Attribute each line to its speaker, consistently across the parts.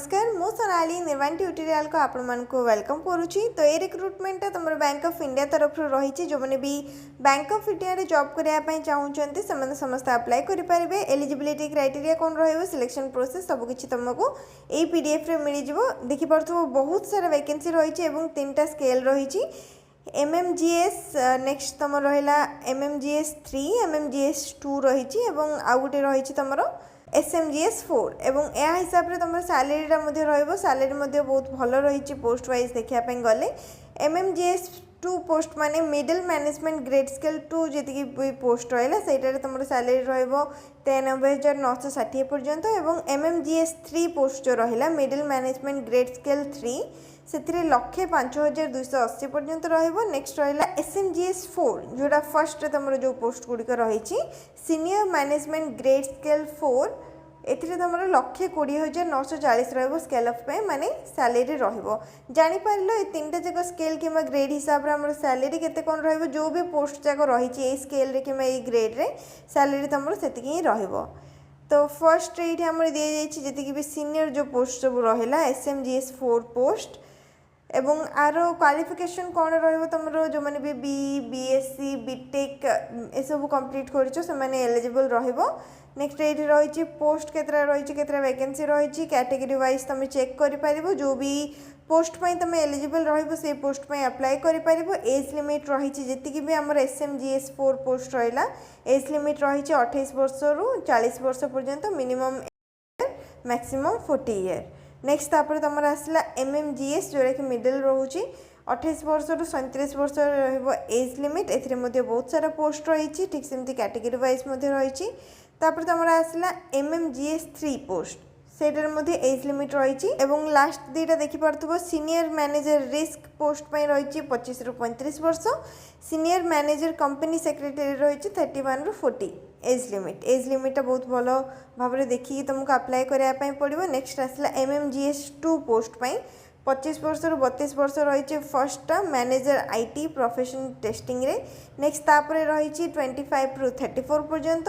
Speaker 1: नमस्कार मु सोनाली निर्वाण ट्यूटोरियल को आपण मान को वेलकम करुच्ची। तो ये रिक्रुटमेंट तुम बैंक ऑफ इंडिया तरफ रही जो मैंने भी बैंक ऑफ इंडिया रे जॉब करने चाहते से समस्त अप्लाई करेंगे। एलिजिबिलिटी क्राइटेरिया कौन रही सिलेक्शन प्रोसेस सबकि तुमको यही पीडीएफ रे मिल जाव। देखिपुर बहुत सारा वैकेंसी रही 3टा स्केल रही एमएमजीएस नेक्स्ट तुम रहा एमएमजीएस 3 एमएमजीएस 2 रही आउ गोटे रही तुम एसएमजीएस 4 एवं यह हिसाब से तुम सैलरी सैलरी बहुत भल रही पोस्ट वाइज देखापी गले एमएमजीएस 2 पोस्ट माने मिडिल मैनेजमेंट ग्रेड स्केल 2 जी पोस्ट रहा से तुम सैलरी रो93,960 पर्यंत एवं एमएमजीएस 3 पोस्ट जो रहा मिडिल मैनेजमेंट ग्रेड स्केल 3 से 1,05,280 पर्यंत नेक्स्ट रहा एसएमजीएस 4 जोड़ा फर्स्ट तुम जो पोस्ट गुड़िक रही सीनियर मैनेजमेंट ग्रेड स्केल 4 एथिरे तुम 1,20,940 रही स्केल अफ पे माने सैलरी जापर ये 3टा जाक स्केल कि ग्रेड हिसाब से सैलरी केते कौन रही जो भी पोस्ट जाक रही स्केल कि ग्रेड रे सैलरी तुम से रही। तो फर्स्ट ये आम दी जाती भी सीनियर जो पोस्ट सब रहा एसएमजीएस 4 पोस्ट एवं आर क्वालिफिकेशन कौन तुम जो मैंने भी बीएससी बीटेक ये सब कंप्लीट कर एलिजिबल नेक्स्ट ये रही पोस्ट केतरा रही केतरा वैकेंसी रही कैटेगरी वाइज तुम चेक कर जो भी पोस्ट पे तुम एलिजिबल रही पोस्ट पे अप्लाई कर एज लिमिट रही जी भी आम एसएमजीएस 4 पोस्ट रहा एज लिमिट रही 28 वर्ष रु 40 वर्ष पर्यंत मिनिमम मैक्सिमम 40 ईयर। नेक्स्ट तापर तुम आसला एमएमजीएस जोड़ा कि मिडिल रोचे 28 वर्ष रु 37 वर्ष एज लिमिट ए बहुत सारा पोस्ट रही ठीक सेमती कैटेगरी वाइज रही। तापर तुम आसला एमएमजीएस 3 पोस्ट सेटार एज लिमिट रही एवं लास्ट दुईटा देखिपे सीनियर मैनेजर रिस्क पोस्ट पे रही 25 रु 35 वर्ष सीनियर मैनेजर कंपनी सेक्रेटरी रही 31 रु 40 एज लिमिट बहुत भल भाव देखिए तुमको अप्लाई करने पड़ो। नेक्स्ट आसला एमएमजीएस 2 पोस्ट पे 25 वर्ष रु 32 वर्ष रही first manager IT profession testing रे नेक्स्ट तापर रही 25 रु 34 पर्यंत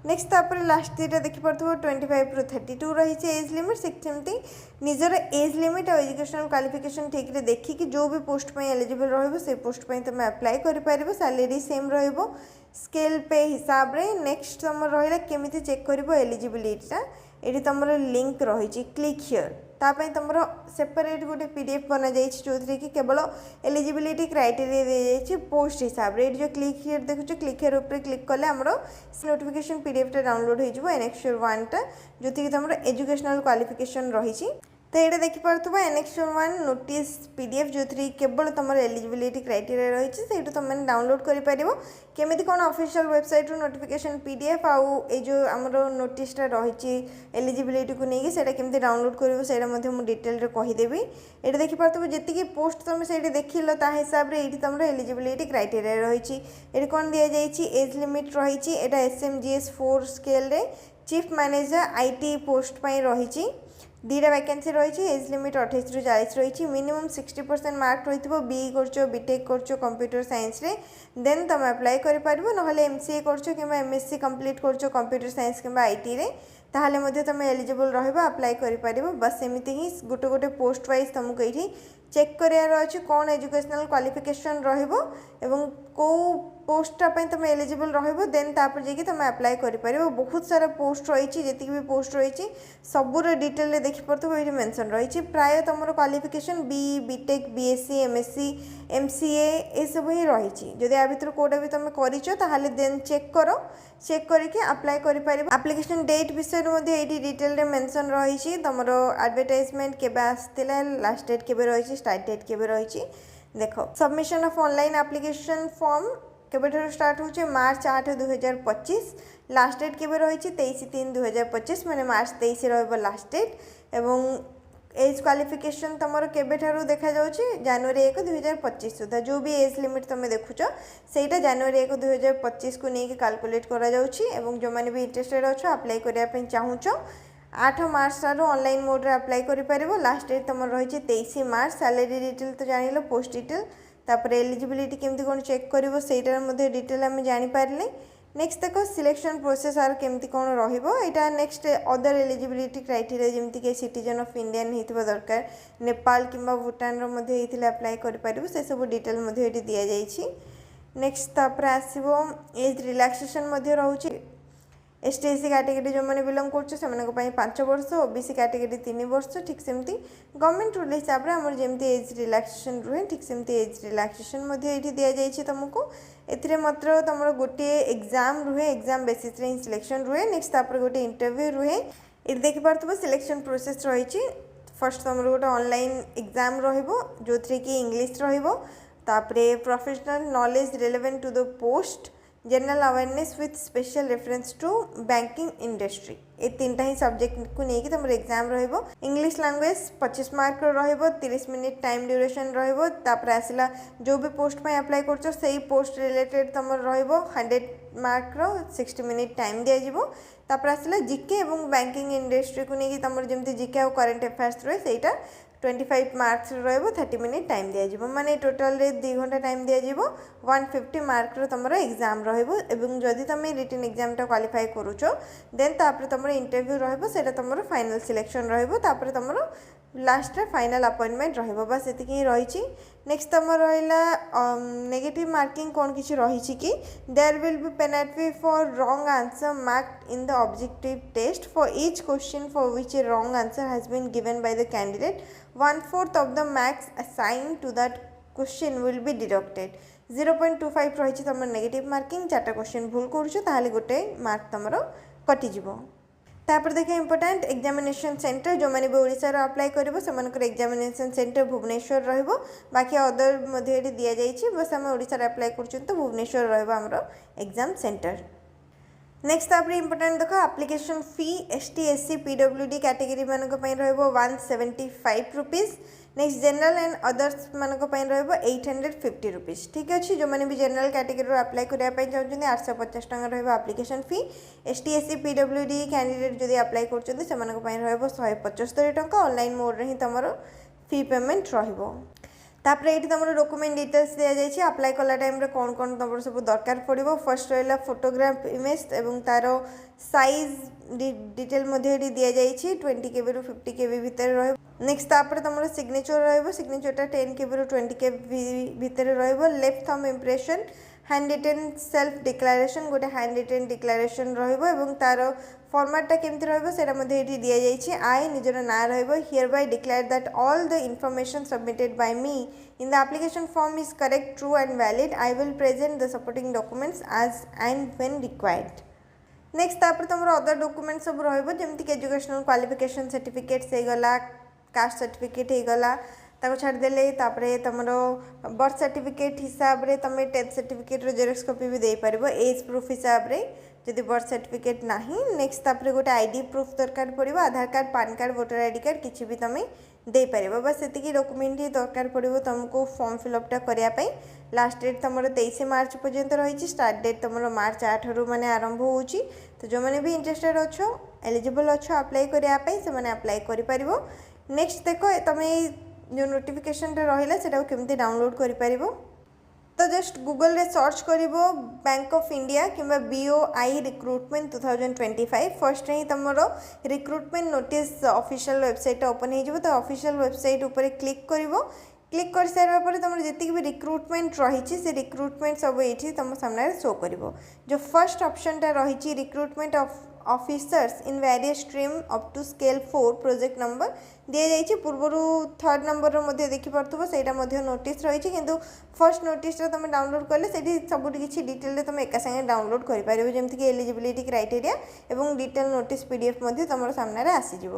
Speaker 1: नेक्स्ट तापर लास्ट दुईटा देखिपे 25 रु 32 रही एज लिमिट सेमती निजर एज लिमिट और एजुकेशनल क्वालिफिकेशन ठीक रे देखिकी जो भी पोस्ट पे एलिजिबल रहिबो से पोस्ट पे तुम अप्लाई कर पारिबो सैलरी सेम रहिबो स्केल पे हिसाब रे। नेक्स्ट तुम रहा केमिति चेक करिबो एलिजिबिलिटीटा ये तुम लिंक रही क्लिक हियर तापाई तुम सेपरेट गोटे पीडीएफ बना जो कि केवल एलिजिबिलिटी क्राइटेरिया दी जाइए पोस्ट हिसाब से जो क्लिक हियर देखो क्लिक हियर ऊपर क्लिक कले आमर नोटिफिकेशन पीडीएफ डाउनलोड हो एनेक्सचर 1टा जो कि तुम एजुकेशनल क्वालिफिकेशन रही। तो ये देखिपे एनेक्सचर 1 नोटिस पीडीएफ जो केवल तुम एलिजिबिलिटी क्राइटेरिया रही से तुम डाउनलोड कर केमी कौन ऑफिशियल वेबसाइट रू नोटिफिकेशन पीडीएफ आउ ये जो आमर नोटिसटा रही एलिजिबिलिटी को लेकिन से केमती डाउनलोड कर डिटेल रे कहीदेवी। ये देखिपे जी पोस्ट तुम से देख लो ता हिसाब से ये तुम एलिजिबिलिटी क्राइटेरिया रही ये कौन दि जाइए एज लिमिट रही एसएमजीएस 4 स्केल रे चीफ मैनेजर आईटी पोस्ट पे रही 2टा वैकेंसी रही एज लिमिट 28 रु 40 रही मिनिमम 60% मार्क रही बी कर बीटेक कर कंप्यूटर साइंस रे देन तुम अप्लाई कर ना एमसीए कर एमएससी कंप्लीट कर कंप्यूटर साइंस कि आईटी रे ताहले तुम एलिजिबल रहिबा अप्लाई कर बस एमती ही गोटे गोटे पोस्ट वाइज तुमको ये चेक करार अच्छे कौन एजुकेशनल क्वालिफिकेशन रहिबो एवं को पोस्टा पे तुम एलिजिबल रहिबो देन तापर जे तुम अप्लाई कर बहुत सारा पोस्ट रही जी भी पोस्ट रही सबूर डिटेल रे देखि पड़थबो ये मेंशन रही प्राय तुम qualification BTech BSc MSc MCA ये सब ही रही जदि या भीतर कोटा भी तुम कर देन चेक करो चेक करके अप्लाई कर एप्लिकेशन डेट विषय ये डिटेल रे मेंशन रही तुम एडवर्टाइजमेंट केबे आसतिला लास्ट डेट केबे रही स्टार्ट डेट केबे रही देख submission of online application form केबे स्टार्ट होचे मार्च 8 2025 लास्ट डेट केबे रही 23/3/2025 माने मार्च 23 रहिबो लास्ट डेट एवं एज क्वालिफिकेशन तुम केबे देखा जाउची जनवरी 1 2025 सुधा जो भी एज लिमिट तुम देखुच सेटा जनवरी 1 2025 को लेकिन कैलकुलेट करा जाउची एवं जो माने भी इंटरेस्टेड अच्छो अप्लाई करिया पे चाहूच 8 मार्च ठार ऑनलाइन मोड रे अप्लाई करि परिबो लास्ट डेट तुम रही 23 मार्च सैलरी डिटेल तो जानिलो पोस्ट डिटेल तापर एलिजिबिलिटी केमती कोन चेक करिवो सेटार मध्ये डिटेल हम जानि पारले। नेक्स्ट देखो सिलेक्शन प्रोसेस आर केमती कौन रहा नेक्स्ट अदर एलिजिबिलिटी क्राइटेरिया जमती कि सिटीजन ऑफ इंडियन होता दरकार नेपाल किंबा भूटान अप्लाई कर से सब डिटेल दि जाइए। नेक्स्ट तापर आसो एज रिलैक्सेशन रोचे एसटी एससी कैटेगरी जो मैंने बिलंग कर 5 वर्ष ओबीसी कैटेगरी 3 वर्ष ठीक सेमती गवर्नमेंट रूल हिसाब से आमर जमी एज रिलैक्सेशन रुहे ठीक सेमती एज रिलैक्सेशन दि जाइए तुमको ए मात्र तुम गोटे एग्जाम रुहे एग्जाम बेसिस रे सिलेक्शन रुहे नेक्स्ट तापर गोटे इंटरव्यू रुहे ये देखिपे सिलेक्शन प्रोसेस रही फर्स्ट तुम गोटे ऑनलाइन एग्जाम रो कि इंग्लिश तापरे professional knowledge relevant to the post general awareness with special reference to banking industry ये 3टा ही सब्जेक्ट को लेकिन तुम एग्जाम रो इंग्लिश लैंग्वेज 25 मार्क रो 30 मिनिट टाइम ड्यूरेशन रोपर आसला जो भी पोस्ट पे अप्लाई कर सही पोस्ट रिलेटेड तुम रो 100 मार्क रो 60 मिनिट टाइम दिज्व तापर आसला जिके और बैंकिंग इंडस्ट्री को लेकिन तुम जमी जिके और करेन्ट अफेयर्स रहे सहीटा 25 मार्क्स रो 30 मिनिट टाइम दिज्व माने टोटल 2 घंटा टाइम दिज्व 150 मार्क तुम एग्जाम रोदी तुम रिटन एग्जाम क्वालिफाई करुच देन तापर तुम इंटरव्यू रोटा तुम फाइनल सिलेक्शन रोपर तुम लास्ट फाइनल अपॉइंटमेंट बस ये रही। नेक्स्ट तुम रहा नेगेटिव मार्किंग कौन किसी रही कि there will be penalty for wrong answer marked in the objective test for each question for which a wrong answer has been given by the candidate 1/4 of the marks assigned to that question will be deducted 0.25 रही तुम negative marking 4टा question भूल कर गोटे mark तुम कटिज। तापर देखिए important examination centre जो मैंने भी ओडिशा रो अप्लाई करिवो सेमानकर एग्जामिनेशन सेंटर भुवनेश्वर रहिबो बाकी अदर मध्ये दि जाइए बस आम ओडिशा रे अप्लाई कर तो भुवनेश्वर रहिबो हमरो एग्जाम सेंटर। नेक्स्ट तापर इंपोर्टेंट देखो एप्लिकेशन फी एसटी एससी पीडब्ल्यूडी कैटेगरी मानक पई रहबो 175 rupees next general and others मानक पई रहबो 850 रुपीस ठीक अच्छे जो मैंने भी जनरल कैटेगरी अप्लाई करने चाहते 850 टका रहबो एप्लिकेशन फी एसटी एससी पीडब्ल्यूडी कैंडिडेट जदि अप्लाई करछन्ते सेमानक पई रहबो 175 टका ऑनलाइन मोड रे ही तमरो फी पेमेंट रहबो। तापर ये तुम डॉक्यूमेंट डिटेल्स दि जाइए अप्लाई कला टाइम रे कौन कौन तुम सब दरकार पड़ो फर्स्ट रहा फोटोग्राफ इमेज एवं तार साइज डिटेल दि जाइए 20 KB रू 50 KB भितर रह नेक्स्ट तापर तुम सिग्नेचर सिग्नेचरटा 10 KB रू 20 KB भितर left thumb impression hand retain self declaration गोटे हैंड रिटेन डिक्लेरेशन रही तार फॉर्मेटा केमती रही दि जाइए आई निजर ना hereby declare that all the information submitted by me in the application form is correct true and valid I will present the supporting documents as and when required. Next तापर तुम other document सब रमती educational qualification certificate से गला caste certificate हो गला छाड़देले तुम birth certificate हिसाब से तुम 10th सर्टिफिकेट जेरोक्स कॉपी भी दे पार एज प्रूफ हिसाब से जदि बर्थ सर्टिफिकेट ना नेक्स्ट तापर गोटे आईडी प्रूफ दरकार पड़ो Aadhaar card PAN card voter ID card किसी भी तुम दे पार बस ये डॉक्यूमेंट ही दरकार पड़ो तुमको फॉर्म फिलअपटा करने लास्ट डेट तुम 23 मार्च पर्यंत रही स्टार्ट डेट तुम मार्च 8 रू मैंने आरंभ हो तो जो मैंने भी इंटरेस्टेड अच्छो एलिजिबल अच्छो अप्लाई करने से अप्लाई कर। नेक्स्ट देखो तुम जो नोटिफिकेशन रहा से केमती डाउनलोड कर तो जस्ट गूगल रे सर्च कर बैंक ऑफ इंडिया कि BOI रिक्रुटमेंट 2025 फर्स्ट ही तुम recruitment notice official website open हो तो ऑफिशियल वेबसाइट ऊपर क्लिक कर सारापर तुम जी भी रिक्रुटमेंट रही से रिक्रुटमेंट सब ये तुम सामने शो कर जो फर्स्ट ऑप्शनटा रही recruitment officers in various stream up to scale 4 project number दि जाइए पूर्वर 3rd नंबर देखिपे से नोटिस रही कि फर्स्ट नोटिस तुम डाउनलोड कले से सब किसी डिटेल तुम एक सागे डाउनलोड कर जमीक एलिजिबिलिटी क्राइटेरिया और डिटेल नोटिस PDF तुम सामने आसीज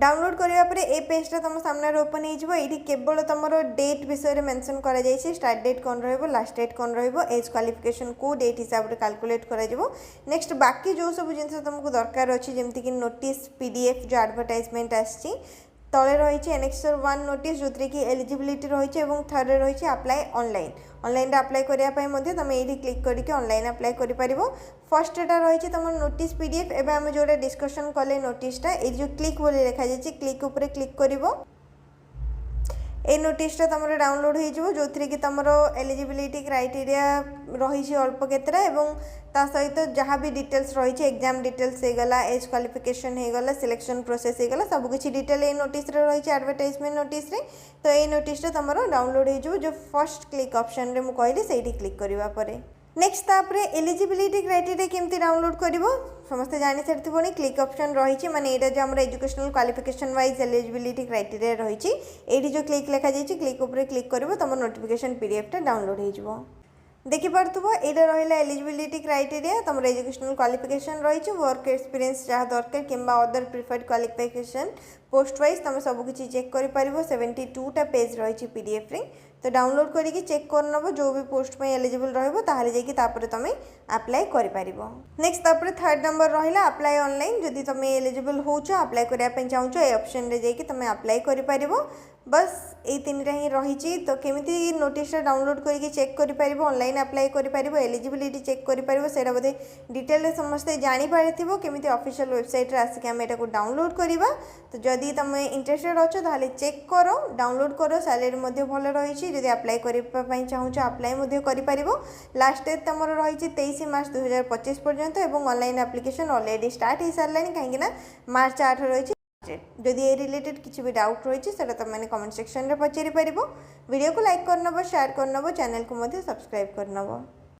Speaker 1: डाउनलोड करने ए पेजटा तुम सामने ओपन हो केवल तुम डेट विषय मेंशन करा जाइए स्टार्ट डेट कौन लास्ट डेट कौन एज क्वालिफिकेशन को डेट हिसाब से कैलकुलेट करा नेक्स्ट बाकी जो सब जिन तुमको दरकार अच्छी जमीक नोटिस PDF जो एडवर्टाइजमेंट आसी तले रही एनेक्सर 1 नोटिस जो कि एलिजिबिलिटी रही है थर्ड रही अप्लाई ऑनलाइन ऑनलाइन अप्लाई करने तुम ये क्लिक करके ऑनलाइन अप्लाई कर फर्स्टा रही तुम नोटिस PDF एवं आम जो डिस्कसन कले नोटिसटा ये जो क्लिक बोली लिखा जाए क्लिक उपर क्लिक कर ए नोटिसटा तुम डाउनलोड हो जो थी कि तुम एलिजिबिलिटी क्राइटेरिया रही अल्प केतरा एवं ता सहित जहाँ भी डिटेल्स रही एग्जाम डिटेल्स होगला एज क्वालिफिकेशन होगला सिलेक्शन प्रोसेस होगला सबकिछि डिटेल ए नोटिस रही एडवर्टाइजमेंट नोटिस रे। तो ये नोटिसटा तुम डाउनलोड हो जो फर्स्ट क्लिक ऑप्शन रे मु कहली सेठी क्लिक करबा परे नेक्स्ट तापरे एलिजिबिलिटी क्राइटेरिया केमती डाउनलोड करिवो समस्ते जानि सारथिबोनी क्लिक ऑप्शन रही माने एटा जो हमर educational qualification wise eligibility criteria रही एठी जो क्लिक लिखा जाइछि क्लिक ऊपर क्लिक करिवो तुम नोटिफिकेशन पीडीएफ टा डाउनलोड हो जिवो देखि पारथुबो एटा रहिला एलिजिबिलिटी क्राइटेरिया तुम एजुकेशनल क्वालिफिकेशन रही वर्क एक्सपीरियंस जहाँ दरकार किंबा other preferred qualification post wise तुम सबकिछि चेक करि पारिबो 72 टा पेज रही पीडीएफ रे। तो डाउनलोड करके चेक कर नब जो भी पोस्ट में एलिजिबल रहिबो ताहाले जेकी तापरे तमे अप्लाई करि पारिबो। नेक्स्ट तापरे थर्ड नंबर रहिला अप्लाई ऑनलाइन जदि तमे एलिजिबल होचो अप्लाई करिया पे चाहूचो ए ऑप्शन रे जेकी तमे अप्लाई करि पारिबो बस ए तीनटा ही रही। तो केमिति नोटिस डाउनलोड करके चेक करि पारिबो ऑनलाइन अप्लाई करि पारिबो एलिजिबिलिटी चेक करि पारिबो सेरा बोधे डिटेल रे समस्त जानि पारिथिबो केमिति ऑफिशियल वेबसाइट रे आसी के हम एटा को डाउनलोड करिबा। तो जदि तमे इंटरेस्टेड अछो ताहाले चेक करो डाउनलोड करो सैलरी मध्ये भलो रही जदि अप्लाई करने चाहूँ अप्लाई कर लास्ट डेट तुम रही 23 मार्च 2025 पर्यंत और ऑनलाइन एप्लिकेशन ऑलरेडी स्टार्ट हो सारा कहीं मार्च 8 रही जदि ए रिलेटेड किसी भी डाउट रही है तुमने कमेंट सेक्शन में पचारि पार वीडियो को लाइक करनब शेयर करनब चैनल को सब्सक्राइब करनब।